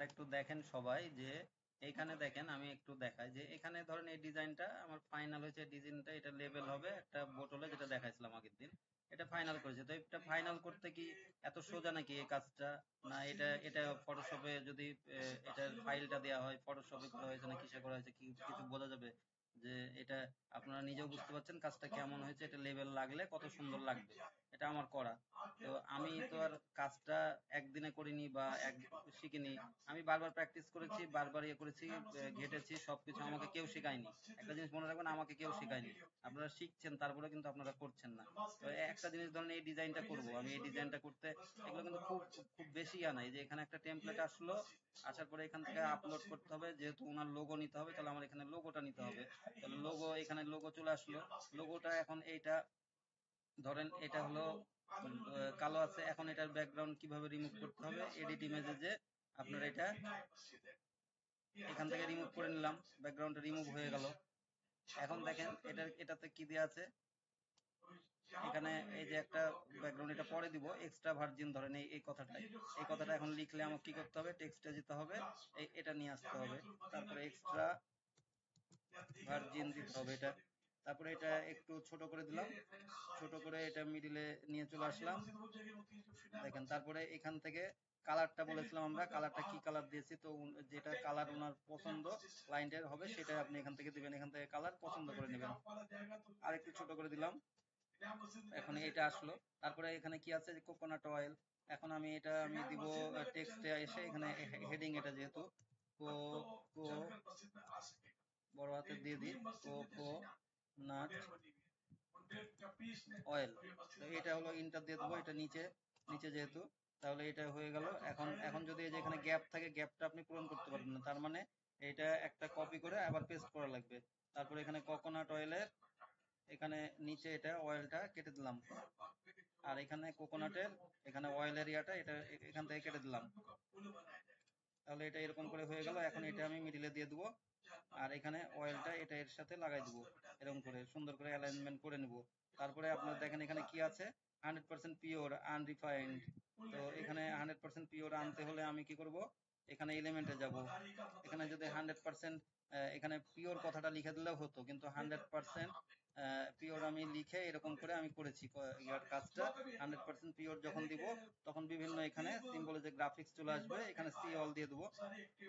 একটু দেখেন সবাই যে এইখানে দেখেন, আমি একটু দেখাই যে এখানে ধরেন এই ডিজাইনটা আমার ফাইনাল হয়েছে। ডিজাইনটা এটা লেবেল হবে একটা বোতলে, যেটা দেখাইছিলাম আগের দিন। এটা ফাইনাল করেছে। তো এটা ফাইনাল করতে কি এত সোজা নাকি এই কাজটা? না, এটা এটা ফটোশপে যদি এটার ফাইলটা দেওয়া হয়, ফটোশপে করা হয়েছে না কিসে করা হয়েছে, কি কিছু বোঝা যাবে যে এটা? আপনারা নিজেও বুঝতে পারছেন কাজটা কেমন হয়েছে। এটা লেবেল লাগলে কত সুন্দর লাগবে। এটা আমার করা। তো আমি তো আর কাজটা একদিনে করিনি বা শিখিনি। আমি বারবার প্র্যাকটিস করেছি, বারবার ইয়ে করেছি, ঘেটেছি সবকিছু। আমাকে কেউ শেখায়নি। একটা জিনিস মনে রাখবেন, আমাকে কেউ শেখায়নি। আপনারা শিখছেন, তারপরে কিন্তু আপনারা করছেন না। তো একটা জিনিস ধরেন এই ডিজাইনটা করব, আমি এই ডিজাইনটা করতে এগুলো কিন্তু খুব খুব বেশি নাই। যে এখানে একটা টেমপ্লেট আসলো, আসার পরে এখান থেকে আপলোড করতে হবে। যেহেতু ওনার লোগো নিতে হবে, তাহলে আমার এখানে লোগোটা নিতে হবে। তাহলে লোগো, এখানে লোগো চলে আসলো। লোগোটা এখন এইটা ধরেন এটা হলো কালো আছে। এখন এটার ব্যাকগ্রাউন্ড কিভাবে রিমুভ করতে হবে? এডিট ইমেজে যে আপনার এটা এখান থেকে রিমুভ করে নিলাম, ব্যাকগ্রাউন্ডটা রিমুভ হয়ে গেল। এখন দেখেন এটাতে কি দেওয়া আছে। এখানে এই যে একটা ব্যাকগ্রাউন্ড, এটা পরে দিব। এক্সট্রা ভার্জিন ধরেন এই কথাটা এখন লিখলে আমাকে কি করতে হবে? টেক্সটে যেতে হবে, এটা নিয়ে আসতে হবে। তারপরে এক্সট্রা ভার্জিন দিতে হবে এটা। তারপরে এটা একটু ছোট করে দিলাম, ছোট করে এটা মিডিলে নিয়ে চলে আসলাম। দেখেন, তারপরে এখান থেকে কালারটা বলেছিলাম আমরা, কালারটা কি কালার দিয়েছি? তো যেটা কালার ওনার পছন্দ ক্লায়েন্টের হবে, সেটা আপনি এখান থেকে দিবেন। এখান থেকে কালার পছন্দ করে নেবেন। আর একটু ছোট করে দিলাম। এখন এটা আসলো। তারপরে এখানে কি আছে? যে কোকোনাট অয়েল। এখন আমি দিব টেক্সটে এসে, এখানে হেডিং, এটা যেহেতু কোকো, বড় হাতে দিয়ে দিই, কোকোনাট অয়েল। তো এটা হলো ইন্টার দিয়ে দেবো, এটা নিচে নিচে যেহেতু, তাহলে এটা হয়ে গেল। এখন এখন যদি এই যে এখানে গ্যাপ থাকে, গ্যাপটা আপনি পূরণ করতে পারবেন না। তার মানে এটা একটা কপি করে আবার পেস্ট করা লাগবে। তারপরে এখানে কোকোনাট অয়েলের এখানে নিচে এটা অয়েলটা কেটে দিলাম। আর এখানে কোকোনাটের এখানে অয়েল এরিয়াটা এটা এখান থেকে কেটে দিলাম। তাহলে এটা এরকম করে হয়ে গেল। এখন এটা আমি মিডিলে দিয়ে দেবো, আর এখানে অয়েলটা এটা এর সাথে লাগাই দেবো। এরকম করে সুন্দর করে অ্যালাইনমেন্ট করে নেব। তারপরে আপনার দেখেন এখানে কি আছে? 100% পিওর আনরিফাইন্ড। তো এখানে 100% পিওর আনতে হলে আমি কি করব? এখানে এলিমেন্টে যাব। এখানে যদি 100% এখানে পিওর কথাটা লিখে দিলেও হতো, কিন্তু 100% পিওর আমি লিখে এরকম করে আমি করেছি ইয়ার কাজটা। 100% পিওর যখন দিব, তখন বিভিন্ন এখানে সিম্বলে যে গ্রাফিক্স চলে আসবে, এখানে সি অল দিয়ে দেবো।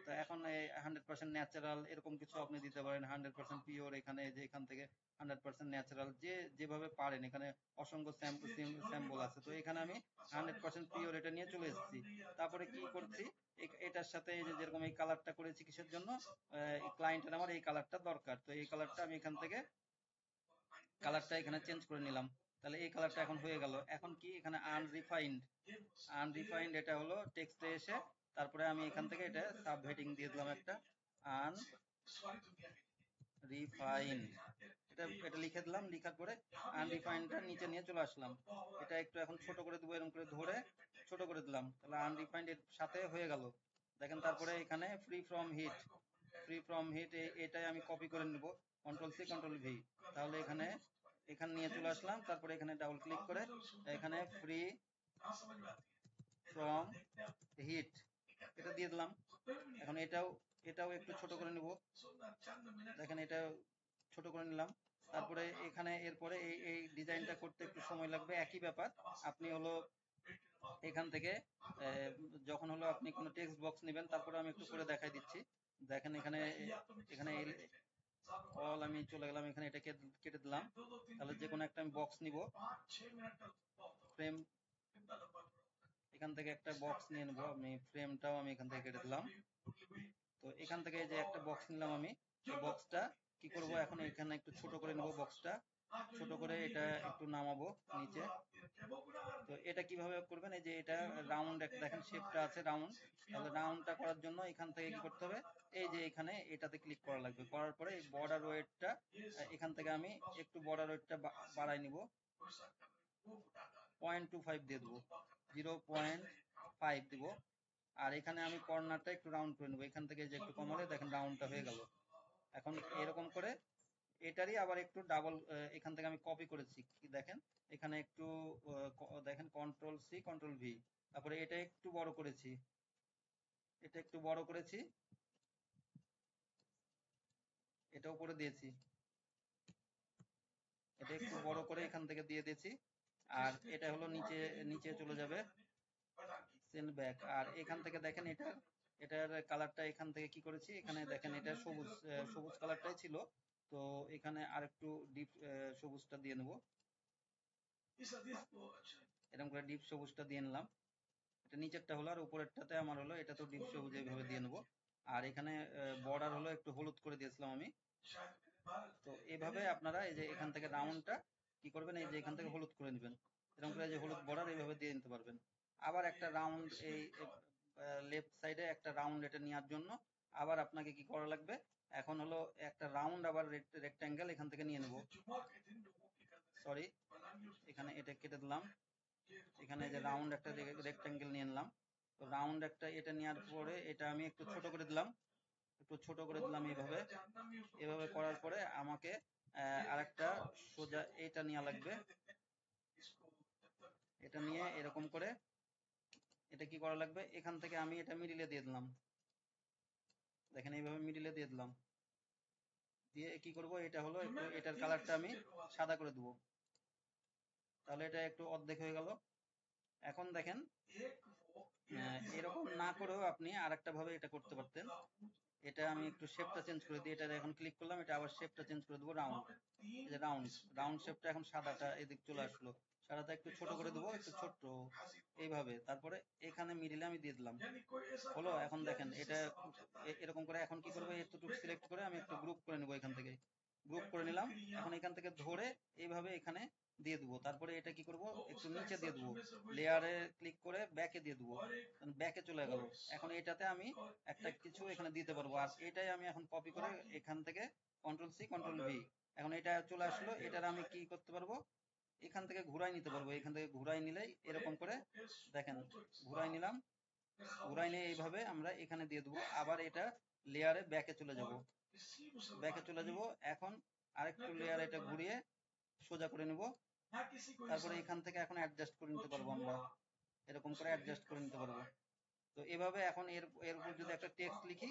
তো এখন 100% ন্যাচারাল এরকম কিছু আপনি দিতে পারেন। 100% পিওর, এখানে যে এখান থেকে 100% ন্যাচারাল, যে যেভাবে পারেন। এখানে অসংখ্য স্যাম্পল আছে। তো এখানে আমি 100% পিওর এটা নিয়ে চলে এসেছি। তারপরে কি করছি? এটার সাথে এই যে যেরকম এই কালারটা করেছি, কিসের জন্য? ক্লায়েন্টের আমার এই কালারটা দরকার। তো এই কালারটা আমি এখান থেকে কালারটা এখানে চেঞ্জ করে নিলাম। তাহলে এই কালারটা এখন হয়ে গেল। এখন কি এখানে আনরিফাইন্ড এটা হলো টেক্সটে এসে, তারপরে আমি এখান থেকে এটা সাব হেডিং দিয়ে দিলাম একটা, আনরিফাইন্ড। এটা লিখে দিলাম। লিখার পরে আনরিফাইন্ডটা নিচে নিয়ে চলে আসলাম। এটা একটু এখন ছোট করে দেবো, এরকম করে ধরে ছোট করে দিলাম। তাহলে আনরিফাইন্ড এর সাথে হয়ে গেল। দেখেন, তারপরে এখানে ফ্রি ফ্রম হিট এটাই আমি কপি করে নেব। Control-C control-V. তাহলে এখানে নিয়ে চলে আসলাম। তারপরে এখানে ডাবল ক্লিক করে এখানে ফ্রি ফ্রম হিট এটা দিয়ে দিলাম। এখন এটাও একটু ছোট করে নেব। দেখেন, এটা ছোট করে নিলাম। তারপরে এখানে এরপরে এই ডিজাইনটা করতে একটু সময় লাগবে। একই ব্যাপার, আপনি হলো এখান থেকে যখন হলো আপনি কোনো টেক্সট বক্স নেবেন, তারপরে আমি একটু করে দেখাই দিচ্ছি। দেখেন, এখানে এখানে অল আমি চলে গেলাম, এখানে এটা কেটে দিলাম। তাহলে যে কোনো একটা আমি বক্স নিব, ফ্রেম, এখান থেকে একটা বক্স নিয়ে নেবো আমি। ফ্রেমটাও আমি এখান থেকে কেটে দিলাম। তো এখান থেকে যে একটা বক্স নিলাম আমি, এই বক্সটা কি করব? এখন এখানে একটু ছোট করে নেব বক্সটা। ছোট করে এটা একটু নামাবো নিচে। তো এটা কিভাবে করবেন? এই যে এটা রাউন্ড, একটা দেখেন শেপটা আছে রাউন্ড। তাহলে রাউন্ডটা করার জন্য এখান থেকে কি করতে হবে? এই যে এখানে এটাতে ক্লিক করা লাগবে। করার পরে এই বর্ডার ওয়েটটা এখান থেকে আমি একটু বর্ডার ওয়েটটা বাড়াই নিব। 0.25 দিয়ে দেবো, 0.5 দিব। আর এখানে আমি কর্নারটা একটু রাউন্ড করে নেবো। এখান থেকে যে একটু কমালে দেখেন রাউন্ডটা হয়ে গেল। এখন এরকম করে এটারই আবার একটু ডাবল, এখান থেকে আমি কপি করেছি, কি দেখেন এখানে একটু দেখেন কন্ট্রোল-সি কন্ট্রোল-ভি। তারপরে এটা একটু বড় করেছি। এটা একটু বড় করেছি, এটাও করে দিয়েছি, এটা একটু বড় করে এখান থেকে দিয়ে দিয়েছি। আর এটা হলো নিচে নিচে চলে যাবে সেন্ড ব্যাক। আর এখান থেকে দেখেন এটার কালারটা এখান থেকে কি করেছি, এখানে দেখেন এটা সবুজ সবুজ কালারটাই ছিল, তো এখানে আর একটু ডিপ সবুজটা দিয়ে নেব, এরকম করে ডিপ সবুজটা দিয়ে নিলাম। এটা নিচেরটা হলো, আর উপরেরটাতে আমার হলো এটা তো ডিপ সবুজ এইভাবে দিয়ে নেব। আর এখানে বর্ডার হলো একটু হলুদ করে দিয়েছিলাম আমি। তো এইভাবে আপনারা এই যে এখান থেকে রাউন্ডটা কি করবেন, এই যে এখান থেকে হলুদ করে নেবেন, এরকম করে যে হলুদ বর্ডার এইভাবে দিয়ে নিতে পারবেন। আবার একটা রাউন্ড এই লেফট সাইডে একটা রাউন্ড এটা নেওয়ার জন্য আবার আপনাকে কি করা লাগবে, এখন হলো একটা রাউন্ড আবার রেক্ট্যাঙ্গেল এখান থেকে নিয়ে নেব। সরি, এখানে এটা কেটে দিলাম, এখানে যে রাউন্ড একটা রেক্ট্যাঙ্গেল নিয়ে নিলাম। তো রাউন্ড একটা এটা নেওয়ার পরে এটা আমি একটু ছোট করে দিলাম, একটু ছোট করে দিলাম এইভাবে। এভাবে করার পরে আমাকে আরেকটা সোজা এটা নেওয়া লাগবে, এটা নিয়ে এরকম করে এটা কি করা লাগবে, এখান থেকে আমি এটা মিডিলে দিয়ে দিলাম, দেখেন এইভাবে মিডিলে দিয়ে দিলাম। দিয়ে কি করব, এটা হলো একটু এটার কালারটা আমি সাদা করে দেবো, তাহলে এটা একটু অর্ধেক হয়ে গেল। এখন দেখেন এরকম না করেও আপনি আরেকটা ভাবে এটা করতে পারতেন। এটা আমি একটু শেপটা চেঞ্জ করে দিই, এটা এখন ক্লিক করলাম, এটা আবার শেপটা চেঞ্জ করে দেবো রাউন্ড, এই যে রাউন্ড রাউন্ড শেপটা এখন সাদাটা এদিক চলে আসলো, সাদাটা একটু ছোট করে দেবো, একটু ছোট্ট এইভাবে। তারপরে এখানে মিডিলে আমি দিয়ে দিলাম, হলো। এখন দেখেন এটা এরকম করে এখন কি করবো, এতটুকু সিলেক্ট করে আমি একটু গ্রুপ করে নেবো, এখান থেকে গ্রুপ করে নিলাম। এখন এখান থেকে ধরে এইভাবে এখানে দিয়ে দেবো। তারপরে এটা কি করব, একটু নিচে দিয়ে দেবো, লেয়ারে ক্লিক করে ব্যাকে দিয়ে দেবো, ব্যাকে চলে গেল। এখন এটাতে আমি একটা কিছু এখানে দিতে পারবো, আর এটাই আমি এখন কপি করে এখান থেকে কন্ট্রোল সি কন্ট্রোল ভি, এখন এটা চলে আসলো। এটার আমি কি করতে পারবো, এখান থেকে ঘুরাই নিতে পারবো, এখান থেকে ঘুরাই নিলেই এরকম করে দেখেন ঘুরাই নিলাম, ঘুরাই নিয়ে এইভাবে আমরা এখানে দিয়ে দেবো। আবার এটা লেয়ারে ব্যাকে চলে যাব, ব্যাকে চলে যাব। এখন আরেকটু লেয়ার এটা ঘুরিয়ে সোজা করে নেব, তারপরে এখান থেকে এখন অ্যাডজাস্ট করে নিতে পারবো, আমরা এরকম করে অ্যাডজাস্ট করে নিতে পারবো। তো এভাবে এখন এর উপর যদি একটা টেক্সট লিখি,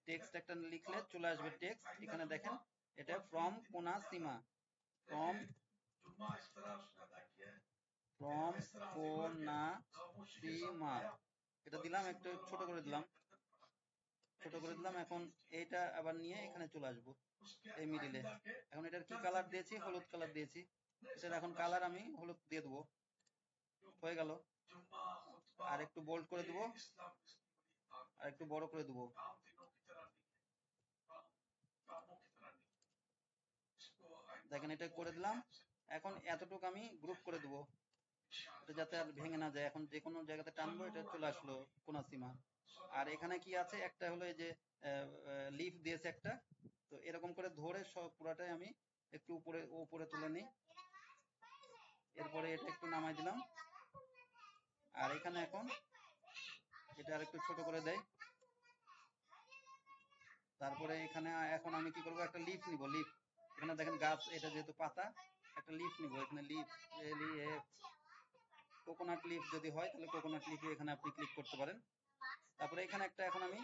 টেক্সট একটা লিখলে চলে আসবে টেক্সট, এখানে দেখেন এটা ফ্রম কোনা সীমা, ফ্রম কোনা সীমা, এটা দিলাম, একটু ছোট করে দিলাম, ছোট করে দিলাম। এখন এইটা আবার নিয়ে এখানে চলে আসবো এই মিডিলে। এখন এটার কি কালার দিয়েছি, হলুদ কালার দিয়েছি, এটার এখন কালার আমি হলুদ দিয়ে দেবো, হয়ে গেল। আর একটু বোল্ড করে দেবো, আর একটু বড় করে দেবো, দেখেন এটা করে দিলাম। এখন এতটুকু আমি গ্রুপ করে দেবো, এটা যাতে আর ভেঙে না যায়। এখন যে কোনো জায়গাতে টানবো, এটা চলে আসলো কোনা সীমা। আর এখানে কি আছে, একটা হলো এই যে লিফ দিয়েছে একটা, তো এরকম করে ধরে সব পুরাটাই আমি একটু উপরে উপরে তুলে নিই, এরপরে এটা একটু নামাই দিলাম। আর এখানে এখন এটা আর একটু ছোট করে দেয়। তারপরে এখানে এখন আমি কি করব, একটা লিফ নিব, লিফ, এখানে দেখেন গাছ, এটা যেহেতু পাতা, একটা লিফ নিব, এখানে লিফ কোকোনাট লিফ যদি হয় তাহলে কোকোনাট লিফে এখানে আপনি ক্লিক করতে পারেন। তারপরে এখানে একটা এখন আমি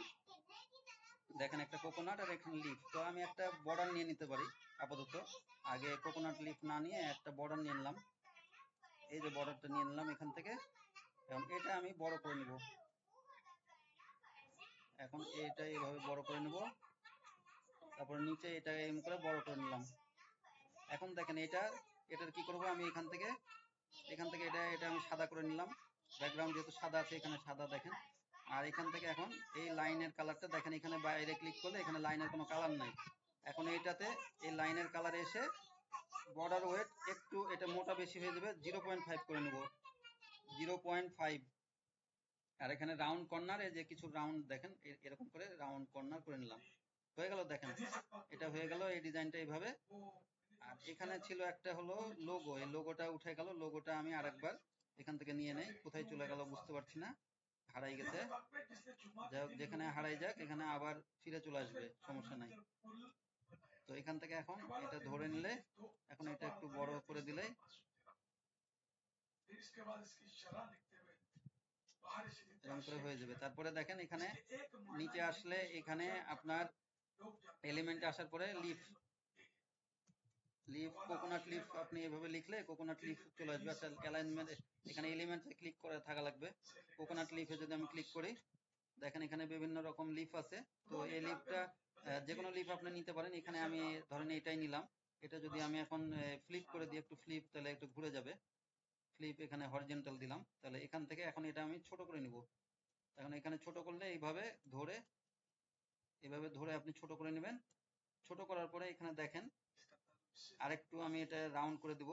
দেখেন একটা কোকোনাট আর এখানে লিফ, তো আমি একটা বর্ডার নিয়ে নিতে পারি আপাতত। আগে কোকোনাট লিফ না নিয়ে একটা বর্ডার নিয়ে নিলাম, এই যে বর্ডারটা নিয়ে নিলাম এখান থেকে। এখন এটা আমি বড় করে নিব, এখন এটা এইভাবে বড় করে নিব, তারপর নিচে এটা এম করে বড় করে নিলাম। এখন দেখেন এটার কি করব, আমি এখান থেকে এটা আমি সাদা করে নিলাম, ব্যাকগ্রাউন্ড যেহেতু সাদা আছে এখানে সাদা দেখেন। আর এখান থেকে এখন এই লাইনের কালারটা দেখেন, এখানে বাইরে ক্লিক করলে এখানে লাইনের কোনো কালার নাই। এখন এইটাতে এই লাইনের কালার এসে বর্ডার ওয়েট একটু এটা মোটা বেশি হয়ে যাবে, 0.5 করে নেব, 0.5। আর এখানে রাউন্ড কর্নার, এই যে কিছু রাউন্ড দেখেন এরকম করে রাউন্ড কর্নার করে নিলাম, হয়ে গেল। দেখেন এটা হয়ে গেল এই ডিজাইনটা এইভাবে। আর এখানে ছিল একটা হলো লোগো, এই লোগোটা উঠে গেল, লোগোটা আমি আরেকবার এখান থেকে নিয়ে নেই, কোথায় চলে গেল বুঝতে পারছি না, হারাই গেছে। যাই হোক, যেখানে হারাই যাক, এখানে আবার ফিরে চলে আসবে, সমস্যা নাই। তো এখান থেকে এখন এটা ধরে নিলে, এখন এটা একটু বড় করে দিলে এরকম করে হয়ে যাবে। তারপরে দেখেন এখানে নিচে আসলে এখানে আপনার এলিমেন্ট আসার পরে লিফ কোকোনাট লিফ আপনি এভাবে লিখলে কোকোনাট লিফ চলে আসবে। একটা অ্যালাইনমেন্ট এখানে এলিমেন্টে ক্লিক করে থাকা লাগবে। কোকোনাট লিফে যদি আমি ক্লিক করি, দেখেন এখানে বিভিন্ন রকম লিফ আছে। তো এই লিফটা যে কোনো লিফ আপনি নিতে পারেন। এখানে আমি ধরেন এটাই নিলাম। এটা যদি আমি এখন ফ্লিপ করে দিই, একটু ফ্লিপ, তাহলে একটু ঘুরে যাবে। ফ্লিপ এখানে হরিজন্টাল দিলাম, তাহলে এখান থেকে এখন এটা আমি ছোট করে নিব। এখন এখানে ছোট করলে এইভাবে ধরে আপনি ছোট করে নেবেন। ছোট করার পরে এখানে দেখেন আরেকটু আমি এটা রাউন্ড করে দিব।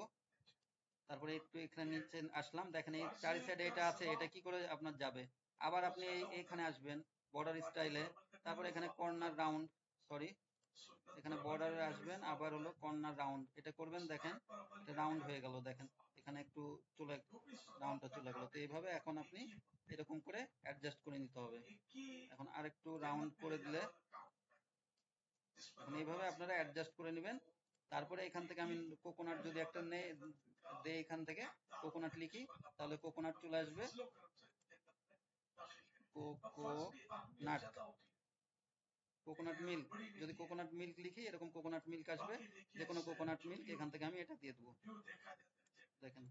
তারপরে একটু এখানে নিচে আসলাম, দেখেন এই চারি সাইডে এটা আছে, এটা কি করে আপনার যাবে। আবার আপনি এখানে আসবেন বর্ডার স্টাইলে, তারপরে এখানে কর্নার রাউন্ড, সরি এখানে বর্ডারে আসবেন, আবার হলো কর্নার রাউন্ড, এটা করবেন। দেখেন এটা রাউন্ড হয়ে গেল, দেখেন এখানে একটু চলে রাউন্ডটা চলে গেল। তো এইভাবে এখন আপনি এরকম করে অ্যাডজাস্ট করে নিতে হবে। এখন আরেকটু রাউন্ড করে দিলে এখন এইভাবে আপনারা অ্যাডজাস্ট করে নেবেন। তারপরে এখান থেকে আমি কোকোনাট যদি একটা দেই, এখান থেকে কোকোনাট লিখি, তাহলে কোকোনাট চলে আসবে। কোকোনাট মিল্ক, যদি কোকোনাট মিল্ক লিখি এরকম কোকোনাট মিল্ক আসবে। যে কোনো কোকোনাট মিল্ক এখান থেকে আমি এটা দিয়ে দেবো। দেখেন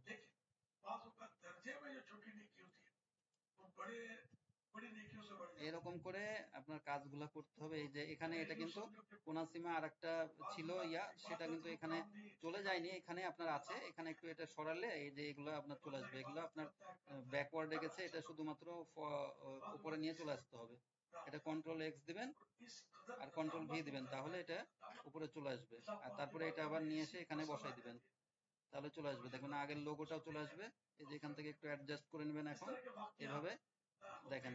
এরকম করে আপনার কাজগুলা করতে হবে। এই যে এখানে এটা কিন্তু কোনাসিমা আর একটা ছিল সেটা কিন্তু এখানে চলে যায়নি, এখানে আপনার আছে। এখানে একটু এটা সরালে এই যে এগুলো আপনার চলে আসবে। এগুলো আপনার ব্যাকওয়ার্ডে গেছে, এটা শুধুমাত্র উপরে নিয়ে চলে আসতে হবে। এটা কন্ট্রোল এক্স দিবেন আর কন্ট্রোল ভি দিবেন, তাহলে এটা উপরে চলে আসবে। আর তারপরে এটা আবার নিয়ে এসে এখানে বসাই দিবেন, তাহলে চলে আসবে। দেখবেন আগের লোগোটাও চলে আসবে। এই যে এখান থেকে একটু অ্যাডজাস্ট করে নেবেন। এখন এভাবে দেখেন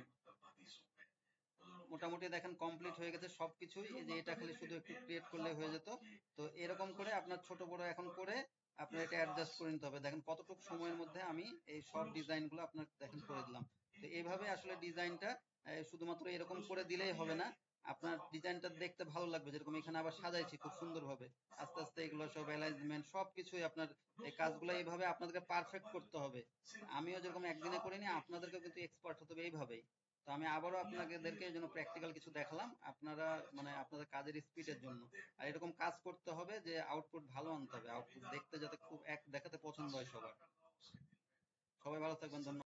মোটামুটি দেখেন কমপ্লিট হয়ে গেছে সবকিছুই। এই যে এটা খালি শুধু একটু ক্রিয়েট করলে হয়ে যেত। তো এরকম করে আপনার ছোট বড় এখন করে আপনার এটা অ্যাডজাস্ট করে নিতে হবে। দেখেন কতটুকু সময়ের মধ্যে আমি এই সব ডিজাইনগুলো আপনার দেখেন করে দিলাম। তো এইভাবে আসলে ডিজাইনটা শুধুমাত্র এরকম করে দিলেই হবে না, আপনার ডিজাইনটা দেখতে ভালো লাগবে। যেরকম এখানে আবার সাজাইছি খুব সুন্দরভাবে, আস্তে আস্তে এগুলো সব অ্যালাইনমেন্ট সবকিছুই আপনার এই কাজগুলো এইভাবে আপনাদেরকে পারফেক্ট করতে হবে। আমিও যেরকম একদিনে করিনি, আপনাদেরকেও কিন্তু এক্সপার্ট হতে হবে এইভাবেই। তো আমি আবারও আপনাদেরকে এই জন্য প্র্যাকটিক্যাল কিছু দেখালাম, আপনারা মানে আপনাদের কাজের স্পিডের জন্য। আর এরকম কাজ করতে হবে যে আউটপুট ভালো আনতে হবে, আউটপুট দেখতে যাতে খুব এক দেখাতে পছন্দ হয় সবার। সবাই ভালো থাকবেন, ধন্যবাদ।